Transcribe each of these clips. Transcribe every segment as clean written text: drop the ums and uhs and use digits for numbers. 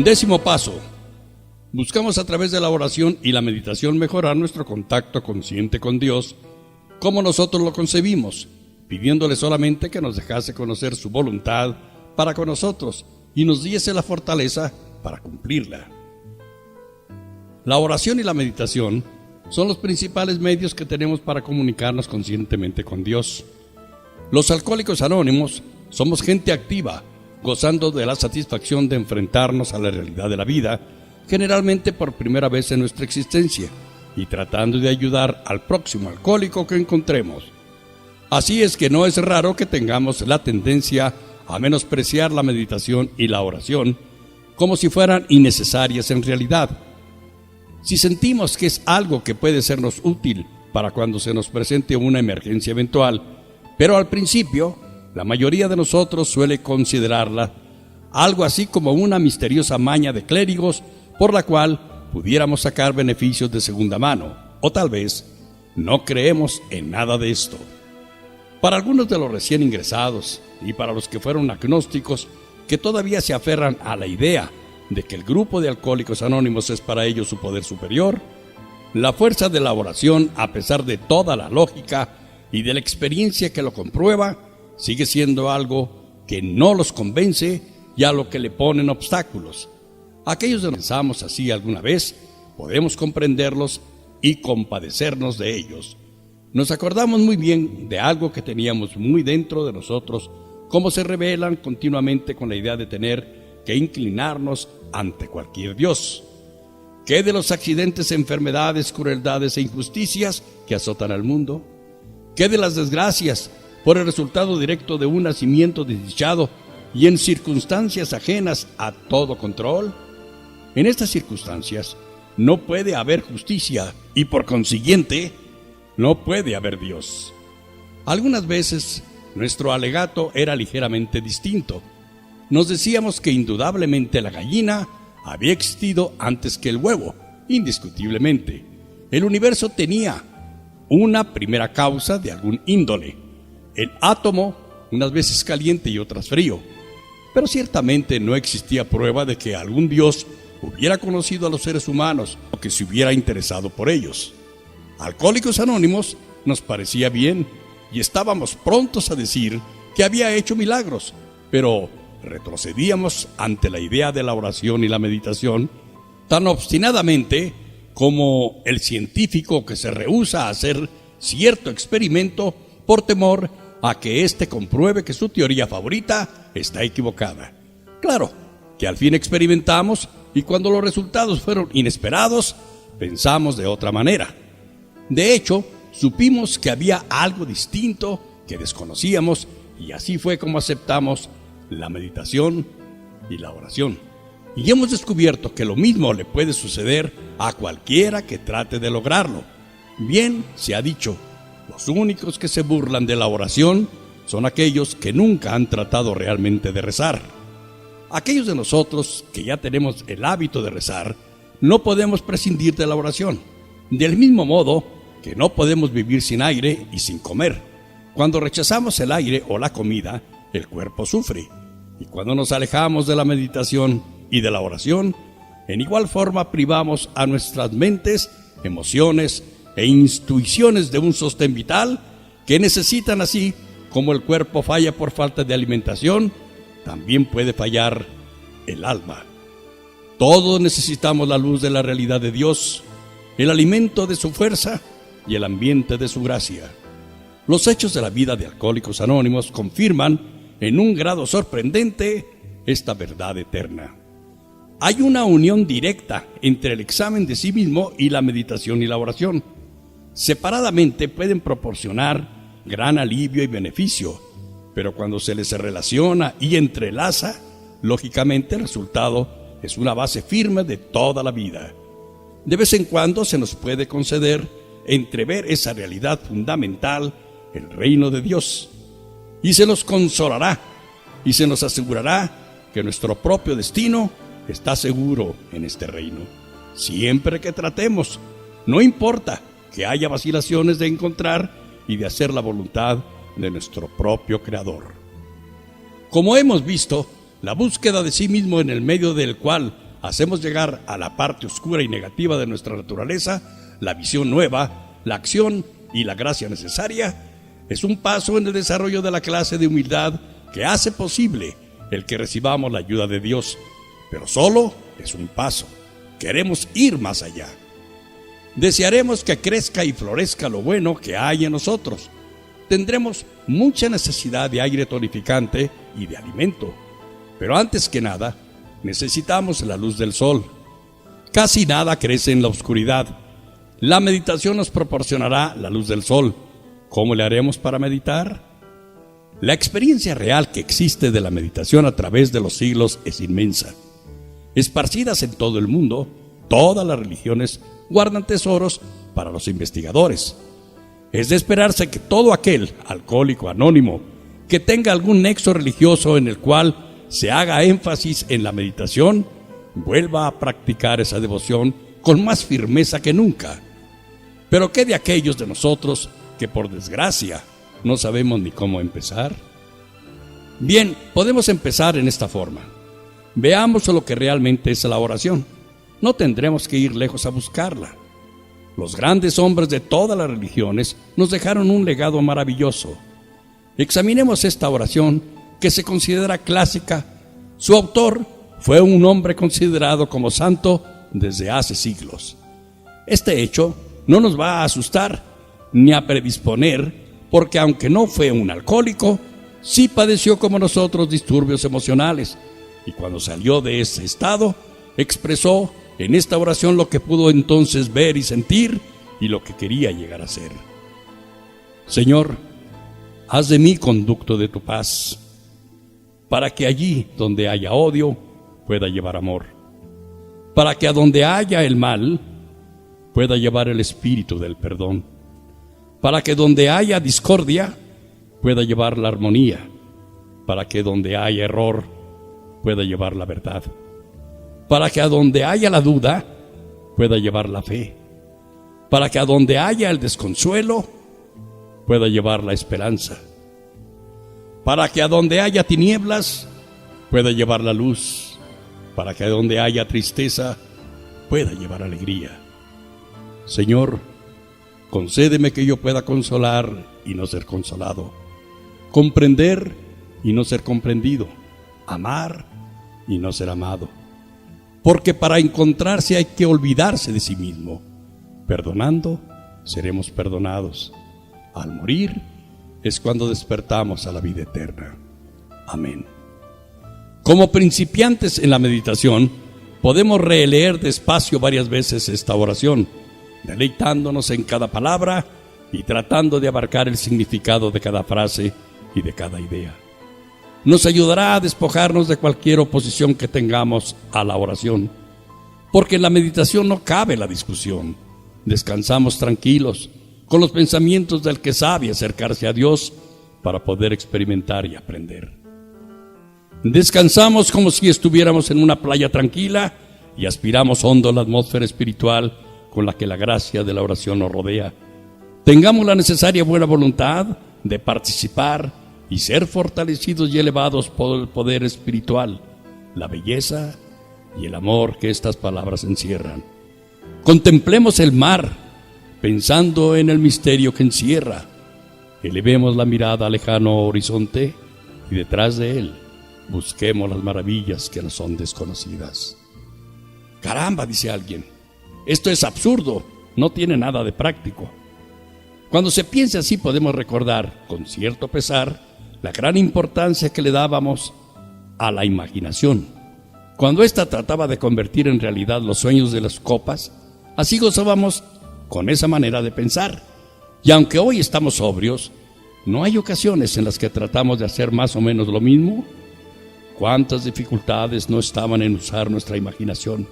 Décimo paso. Buscamos a través de la oración y la meditación mejorar nuestro contacto consciente con Dios, como nosotros lo concebimos, pidiéndole solamente que nos dejase conocer su voluntad para con nosotros y nos diese la fortaleza para cumplirla. La oración y la meditación son los principales medios que tenemos para comunicarnos conscientemente con Dios. Los alcohólicos anónimos somos gente activa, gozando de la satisfacción de enfrentarnos a la realidad de la vida, generalmente por primera vez en nuestra existencia, y tratando de ayudar al próximo alcohólico que encontremos. Así es que no es raro que tengamos la tendencia a menospreciar la meditación y la oración como si fueran innecesarias en realidad. Si sentimos que es algo que puede sernos útil para cuando se nos presente una emergencia eventual, pero al principio la mayoría de nosotros suele considerarla algo así como una misteriosa maña de clérigos por la cual pudiéramos sacar beneficios de segunda mano, o tal vez no creemos en nada de esto. Para algunos de los recién ingresados y para los que fueron agnósticos que todavía se aferran a la idea de que el grupo de alcohólicos anónimos es para ellos su poder superior, la fuerza de la oración, a pesar de toda la lógica y de la experiencia que lo comprueba, sigue siendo algo que no los convence y a lo que le ponen obstáculos. Aquellos que pensamos así alguna vez, podemos comprenderlos y compadecernos de ellos. Nos acordamos muy bien de algo que teníamos muy dentro de nosotros, cómo se rebelan continuamente con la idea de tener que inclinarnos ante cualquier Dios. ¿Qué de los accidentes, enfermedades, crueldades e injusticias que azotan al mundo? ¿Qué de las desgracias por el resultado directo de un nacimiento desdichado y en circunstancias ajenas a todo control? En estas circunstancias no puede haber justicia y por consiguiente no puede haber Dios. Algunas veces nuestro alegato era ligeramente distinto. Nos decíamos que indudablemente la gallina había existido antes que el huevo, indiscutiblemente. El universo tenía una primera causa de algún índole. El átomo, unas veces caliente y otras frío. Pero ciertamente no existía prueba de que algún Dios hubiera conocido a los seres humanos o que se hubiera interesado por ellos. Alcohólicos Anónimos nos parecía bien y estábamos prontos a decir que había hecho milagros, pero retrocedíamos ante la idea de la oración y la meditación tan obstinadamente como el científico que se rehúsa a hacer cierto experimento por temor a que éste compruebe que su teoría favorita está equivocada. Claro que al fin experimentamos y cuando los resultados fueron inesperados, pensamos de otra manera. De hecho, supimos que había algo distinto que desconocíamos y así fue como aceptamos la meditación y la oración. Y hemos descubierto que lo mismo le puede suceder a cualquiera que trate de lograrlo. Bien se ha dicho, los únicos que se burlan de la oración son aquellos que nunca han tratado realmente de rezar. Aquellos de nosotros que ya tenemos el hábito de rezar, no podemos prescindir de la oración. Del mismo modo que no podemos vivir sin aire y sin comer. Cuando rechazamos el aire o la comida, el cuerpo sufre. Y cuando nos alejamos de la meditación y de la oración, en igual forma privamos a nuestras mentes, emociones e intuiciones de un sostén vital que necesitan, así como el cuerpo falla por falta de alimentación, también puede fallar el alma. Todos necesitamos la luz de la realidad de Dios, el alimento de su fuerza y el ambiente de su gracia. Los hechos de la vida de Alcohólicos Anónimos confirman en un grado sorprendente esta verdad eterna. Hay una unión directa entre el examen de sí mismo y la meditación y la oración. Separadamente pueden proporcionar gran alivio y beneficio, pero cuando se les relaciona y entrelaza, lógicamente el resultado es una base firme de toda la vida. De vez en cuando se nos puede conceder entrever esa realidad fundamental, el reino de Dios, y se nos consolará y se nos asegurará que nuestro propio destino está seguro en este reino. Siempre que tratemos, no importa que haya vacilaciones de encontrar y de hacer la voluntad de nuestro propio Creador. Como hemos visto, la búsqueda de sí mismo en el medio del cual hacemos llegar a la parte oscura y negativa de nuestra naturaleza la visión nueva, la acción y la gracia necesaria, es un paso en el desarrollo de la clase de humildad que hace posible el que recibamos la ayuda de Dios. Pero solo es un paso. Queremos ir más allá. Desearemos que crezca y florezca lo bueno que hay en nosotros. Tendremos mucha necesidad de aire tonificante y de alimento. Pero antes que nada, necesitamos la luz del sol. Casi nada crece en la oscuridad. La meditación nos proporcionará la luz del sol. ¿Cómo le haremos para meditar? La experiencia real que existe de la meditación a través de los siglos es inmensa. Esparcidas en todo el mundo, todas las religiones guardan tesoros para los investigadores. Es de esperarse que todo aquel alcohólico anónimo que tenga algún nexo religioso en el cual se haga énfasis en la meditación, vuelva a practicar esa devoción con más firmeza que nunca. Pero ¿qué de aquellos de nosotros que por desgracia no sabemos ni cómo empezar? Bien, podemos empezar en esta forma. Veamos lo que realmente es la oración. No tendremos que ir lejos a buscarla. Los grandes hombres de todas las religiones nos dejaron un legado maravilloso. Examinemos esta oración que se considera clásica. Su autor fue un hombre considerado como santo desde hace siglos. Este hecho no nos va a asustar ni a predisponer, porque aunque no fue un alcohólico, sí padeció como nosotros disturbios emocionales, y cuando salió de ese estado, expresó en esta oración lo que pudo entonces ver y sentir y lo que quería llegar a ser. Señor, haz de mí conducto de tu paz, para que allí donde haya odio pueda llevar amor, para que a donde haya el mal pueda llevar el espíritu del perdón, para que donde haya discordia pueda llevar la armonía, para que donde haya error pueda llevar la verdad, para que a donde haya la duda pueda llevar la fe, para que a donde haya el desconsuelo pueda llevar la esperanza, para que a donde haya tinieblas pueda llevar la luz, para que a donde haya tristeza pueda llevar alegría. Señor, concédeme que yo pueda consolar y no ser consolado, comprender y no ser comprendido, amar y no ser amado. Porque para encontrarse hay que olvidarse de sí mismo. Perdonando, seremos perdonados. Al morir es cuando despertamos a la vida eterna. Amén. Como principiantes en la meditación, podemos releer despacio varias veces esta oración, deleitándonos en cada palabra y tratando de abarcar el significado de cada frase y de cada idea. Nos ayudará a despojarnos de cualquier oposición que tengamos a la oración, porque en la meditación no cabe la discusión. Descansamos tranquilos, con los pensamientos del que sabe acercarse a Dios para poder experimentar y aprender. Descansamos como si estuviéramos en una playa tranquila y aspiramos hondo la atmósfera espiritual con la que la gracia de la oración nos rodea. Tengamos la necesaria buena voluntad de participar y ser fortalecidos y elevados por el poder espiritual, la belleza y el amor que estas palabras encierran. Contemplemos el mar, pensando en el misterio que encierra. Elevemos la mirada al lejano horizonte y detrás de él busquemos las maravillas que nos son desconocidas. Caramba, dice alguien, esto es absurdo, no tiene nada de práctico. Cuando se piensa así podemos recordar, con cierto pesar, la gran importancia que le dábamos a la imaginación. Cuando ésta trataba de convertir en realidad los sueños de las copas, así gozábamos con esa manera de pensar. Y aunque hoy estamos sobrios, ¿no hay ocasiones en las que tratamos de hacer más o menos lo mismo? ¿Cuántas dificultades no estaban en usar nuestra imaginación?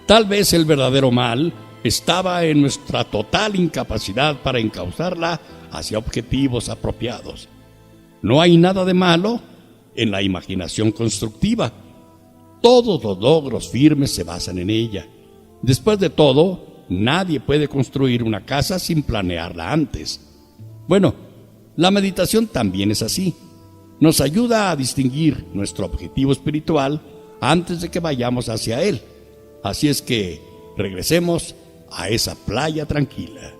Tal vez el verdadero mal estaba en nuestra total incapacidad para encauzarla hacia objetivos apropiados. No hay nada de malo en la imaginación constructiva. Todos los logros firmes se basan en ella. Después de todo, nadie puede construir una casa sin planearla antes. Bueno, la meditación también es así. Nos ayuda a distinguir nuestro objetivo espiritual antes de que vayamos hacia Él. Así es que regresemos a esa playa tranquila.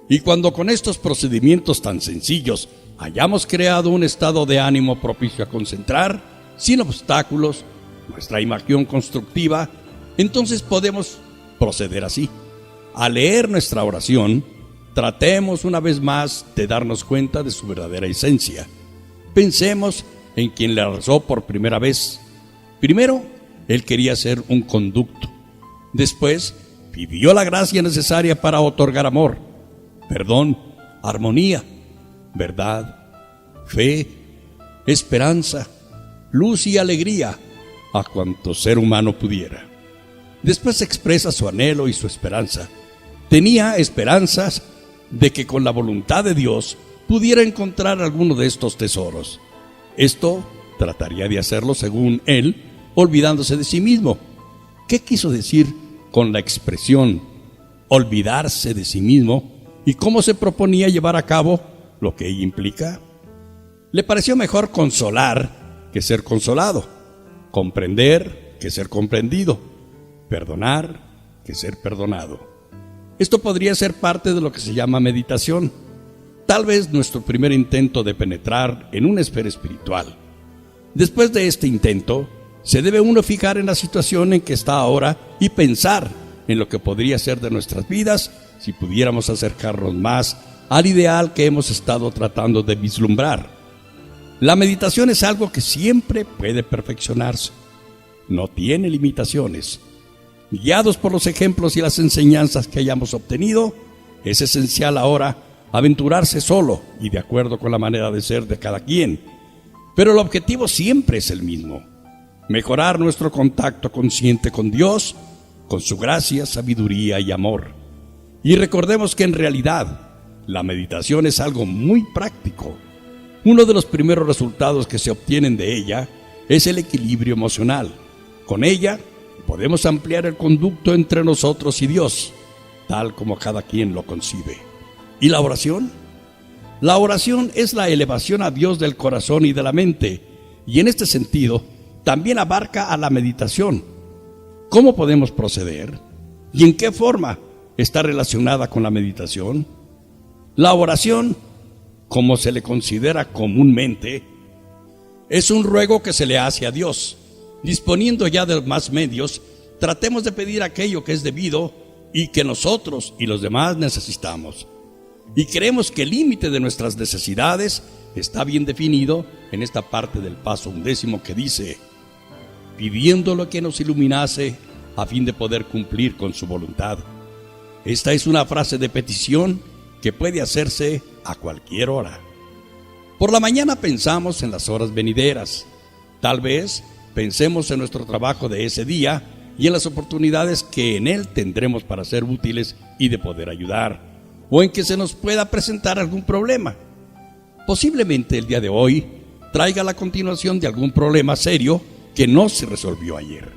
Y cuando con estos procedimientos tan sencillos hayamos creado un estado de ánimo propicio a concentrar, sin obstáculos, nuestra imaginación constructiva, entonces podemos proceder así. Al leer nuestra oración, tratemos una vez más de darnos cuenta de su verdadera esencia. Pensemos en quien la rezó por primera vez. Primero, él quería ser un conducto. Después, pidió la gracia necesaria para otorgar amor, perdón, armonía, verdad, fe, esperanza, luz y alegría a cuanto ser humano pudiera. Después expresa su anhelo y su esperanza. Tenía esperanzas de que con la voluntad de Dios pudiera encontrar alguno de estos tesoros. Esto trataría de hacerlo según él, olvidándose de sí mismo. ¿Qué quiso decir con la expresión olvidarse de sí mismo y cómo se proponía llevar a cabo lo que ello implica? Le pareció mejor consolar que ser consolado, comprender que ser comprendido, perdonar que ser perdonado. Esto podría ser parte de lo que se llama meditación, tal vez nuestro primer intento de penetrar en una esfera espiritual. Después de este intento, se debe uno fijar en la situación en que está ahora y pensar en lo que podría ser de nuestras vidas si pudiéramos acercarnos más al ideal que hemos estado tratando de vislumbrar. La meditación es algo que siempre puede perfeccionarse. No tiene limitaciones. Guiados por los ejemplos y las enseñanzas que hayamos obtenido, es esencial ahora aventurarse solo y de acuerdo con la manera de ser de cada quien. Pero el objetivo siempre es el mismo: mejorar nuestro contacto consciente con Dios, con su gracia, sabiduría y amor. Y recordemos que en realidad la meditación es algo muy práctico. Uno de los primeros resultados que se obtienen de ella es el equilibrio emocional. Con ella podemos ampliar el conducto entre nosotros y Dios, tal como cada quien lo concibe. ¿Y la oración? La oración es la elevación a Dios del corazón y de la mente, y en este sentido también abarca a la meditación. ¿Cómo podemos proceder? ¿Y en qué forma está relacionada con la meditación? La oración, como se le considera comúnmente, es un ruego que se le hace a Dios. Disponiendo ya de más medios, tratemos de pedir aquello que es debido y que nosotros y los demás necesitamos. Y creemos que el límite de nuestras necesidades está bien definido en esta parte del paso 11 que dice: pidiendo lo que nos iluminase a fin de poder cumplir con su voluntad. Esta es una frase de petición que puede hacerse a cualquier hora. Por la mañana pensamos en las horas venideras. Tal vez pensemos en nuestro trabajo de ese día y en las oportunidades que en él tendremos para ser útiles y de poder ayudar, o en que se nos pueda presentar algún problema. Posiblemente el día de hoy traiga la continuación de algún problema serio que no se resolvió ayer.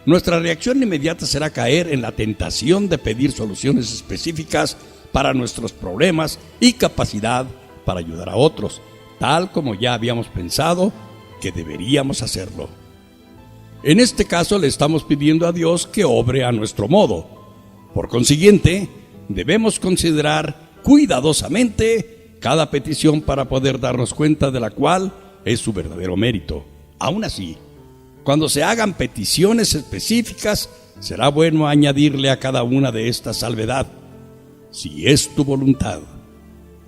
Nuestra reacción inmediata será caer en la tentación de pedir soluciones específicas para nuestros problemas y capacidad para ayudar a otros, tal como ya habíamos pensado que deberíamos hacerlo. En este caso le estamos pidiendo a Dios que obre a nuestro modo. Por consiguiente, debemos considerar cuidadosamente cada petición para poder darnos cuenta de la cual es su verdadero mérito. Aún así, cuando se hagan peticiones específicas, será bueno añadirle a cada una de estas salvedad: si es tu voluntad.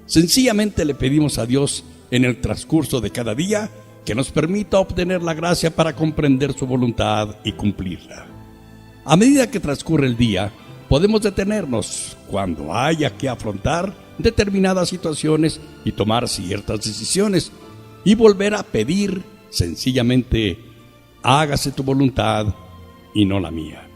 Sencillamente le pedimos a Dios en el transcurso de cada día que nos permita obtener la gracia para comprender su voluntad y cumplirla. A medida que transcurre el día, podemos detenernos cuando haya que afrontar determinadas situaciones y tomar ciertas decisiones y volver a pedir sencillamente: hágase tu voluntad y no la mía.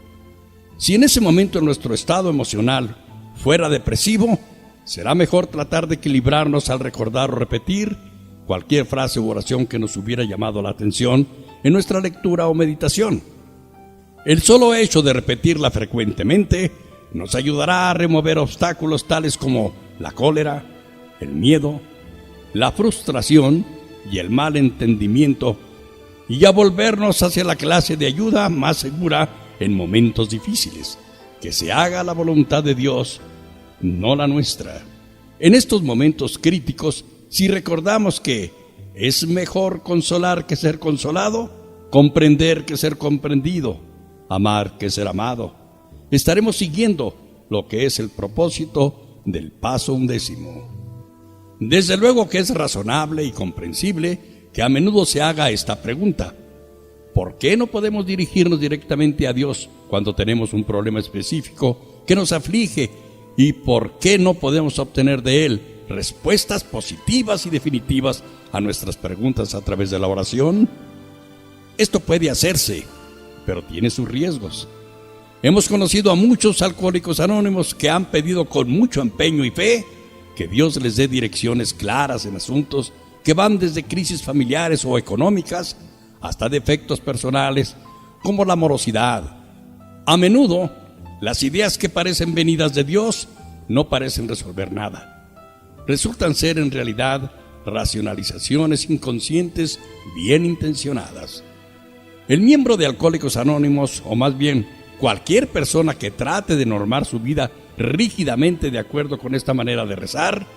Si en ese momento nuestro estado emocional fuera depresivo, será mejor tratar de equilibrarnos al recordar o repetir cualquier frase u oración que nos hubiera llamado la atención en nuestra lectura o meditación. El solo hecho de repetirla frecuentemente nos ayudará a remover obstáculos tales como la cólera, el miedo, la frustración y el mal entendimiento, y a volvernos hacia la clase de ayuda más segura en momentos difíciles. Que se haga la voluntad de Dios, no la nuestra. En estos momentos críticos, si recordamos que es mejor consolar que ser consolado, comprender que ser comprendido, amar que ser amado, estaremos siguiendo lo que es el propósito del paso 11. Desde luego que es razonable y comprensible que a menudo se haga esta pregunta: ¿por qué no podemos dirigirnos directamente a Dios cuando tenemos un problema específico que nos aflige? ¿Y por qué no podemos obtener de Él respuestas positivas y definitivas a nuestras preguntas a través de la oración? Esto puede hacerse, pero tiene sus riesgos. Hemos conocido a muchos alcohólicos anónimos que han pedido con mucho empeño y fe que Dios les dé direcciones claras en asuntos que van desde crisis familiares o económicas hasta defectos personales como la morosidad. A menudo, las ideas que parecen venidas de Dios no parecen resolver nada. Resultan ser en realidad racionalizaciones inconscientes bien intencionadas. El miembro de Alcohólicos Anónimos, o más bien cualquier persona que trate de normar su vida rígidamente de acuerdo con esta manera de rezar,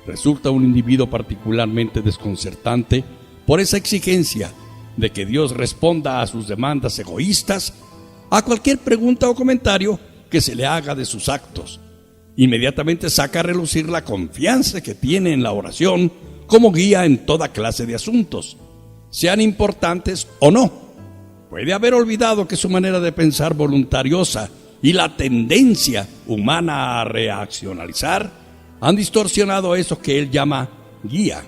resulta un individuo particularmente desconcertante por esa exigencia de que Dios responda a sus demandas egoístas a cualquier pregunta o comentario que se le haga de sus actos. Inmediatamente saca a relucir la confianza que tiene en la oración como guía en toda clase de asuntos, sean importantes o no. Puede haber olvidado que su manera de pensar voluntariosa y la tendencia humana a reaccionalizar han distorsionado eso que él llama guía.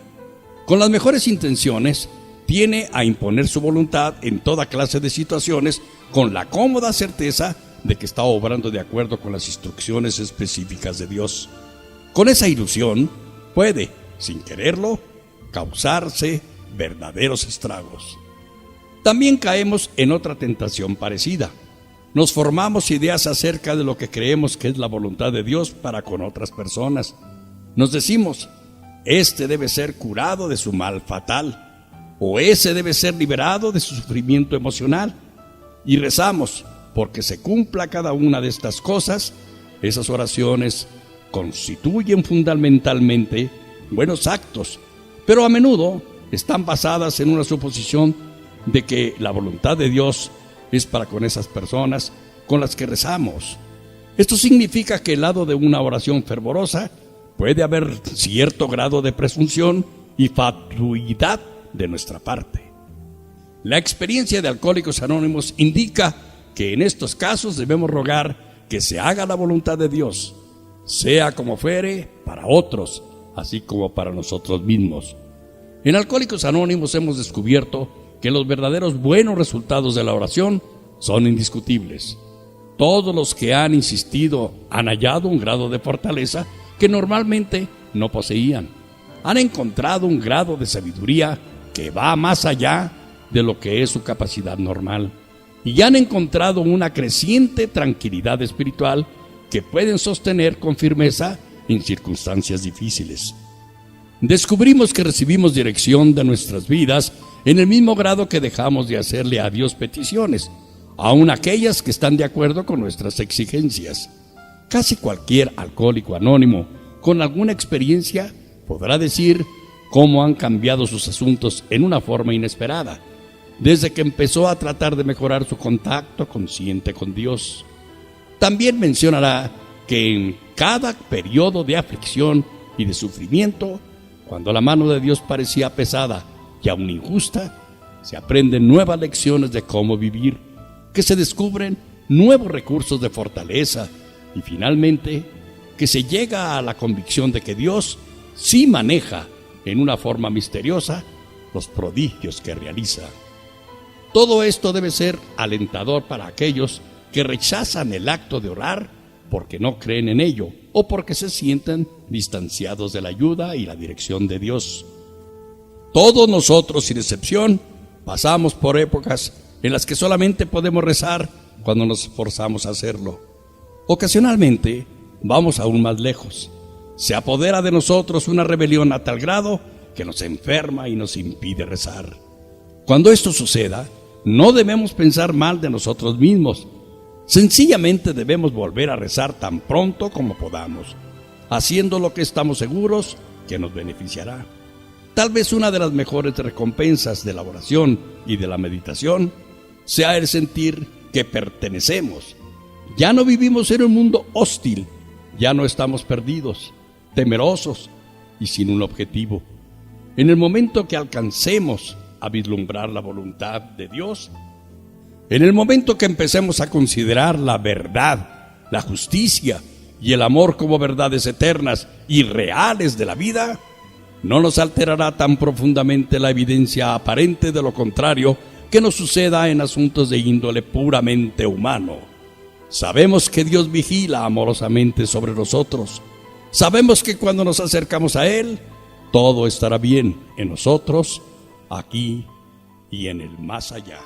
Con las mejores intenciones, tiene a imponer su voluntad en toda clase de situaciones con la cómoda certeza de que está obrando de acuerdo con las instrucciones específicas de Dios. Con esa ilusión puede, sin quererlo, causarse verdaderos estragos. También caemos en otra tentación parecida. Nos formamos ideas acerca de lo que creemos que es la voluntad de Dios para con otras personas. Nos decimos: este debe ser curado de su mal fatal, o ese debe ser liberado de su sufrimiento emocional. Y rezamos porque se cumpla cada una de estas cosas. Esas oraciones constituyen fundamentalmente buenos actos, pero a menudo están basadas en una suposición de que la voluntad de Dios es para con esas personas con las que rezamos. Esto significa que al lado de una oración fervorosa puede haber cierto grado de presunción y fatuidad de nuestra parte. La experiencia de Alcohólicos Anónimos indica que en estos casos debemos rogar que se haga la voluntad de Dios, sea como fuere, para otros, así como para nosotros mismos. En Alcohólicos Anónimos hemos descubierto que los verdaderos buenos resultados de la oración son indiscutibles. Todos los que han insistido han hallado un grado de fortaleza que normalmente no poseían. Han encontrado un grado de sabiduría que va más allá de lo que es su capacidad normal. Y han encontrado una creciente tranquilidad espiritual que pueden sostener con firmeza en circunstancias difíciles. Descubrimos que recibimos dirección de nuestras vidas en el mismo grado que dejamos de hacerle a Dios peticiones, aun aquellas que están de acuerdo con nuestras exigencias. Casi cualquier alcohólico anónimo con alguna experiencia podrá decir cómo han cambiado sus asuntos en una forma inesperada, desde que empezó a tratar de mejorar su contacto consciente con Dios. También mencionará que en cada periodo de aflicción y de sufrimiento, cuando la mano de Dios parecía pesada y aún injusta, se aprenden nuevas lecciones de cómo vivir, que se descubren nuevos recursos de fortaleza y finalmente que se llega a la convicción de que Dios sí maneja en una forma misteriosa los prodigios que realiza. Todo esto debe ser alentador para aquellos que rechazan el acto de orar porque no creen en ello o porque se sienten distanciados de la ayuda y la dirección de Dios. Todos nosotros, sin excepción, pasamos por épocas en las que solamente podemos rezar cuando nos esforzamos a hacerlo. Ocasionalmente, vamos aún más lejos. Se apodera de nosotros una rebelión a tal grado que nos enferma y nos impide rezar. Cuando esto suceda, no debemos pensar mal de nosotros mismos. Sencillamente debemos volver a rezar tan pronto como podamos, haciendo lo que estamos seguros que nos beneficiará. Tal vez una de las mejores recompensas de la oración y de la meditación sea el sentir que pertenecemos. Ya no vivimos en un mundo hostil, ya no estamos perdidos, temerosos y sin un objetivo. En el momento que alcancemos a vislumbrar la voluntad de Dios, en el momento que empecemos a considerar la verdad, la justicia y el amor como verdades eternas y reales de la vida, no nos alterará tan profundamente la evidencia aparente de lo contrario que nos suceda en asuntos de índole puramente humano. Sabemos que Dios vigila amorosamente sobre nosotros. Sabemos que cuando nos acercamos a Él, todo estará bien en nosotros, aquí y en el más allá.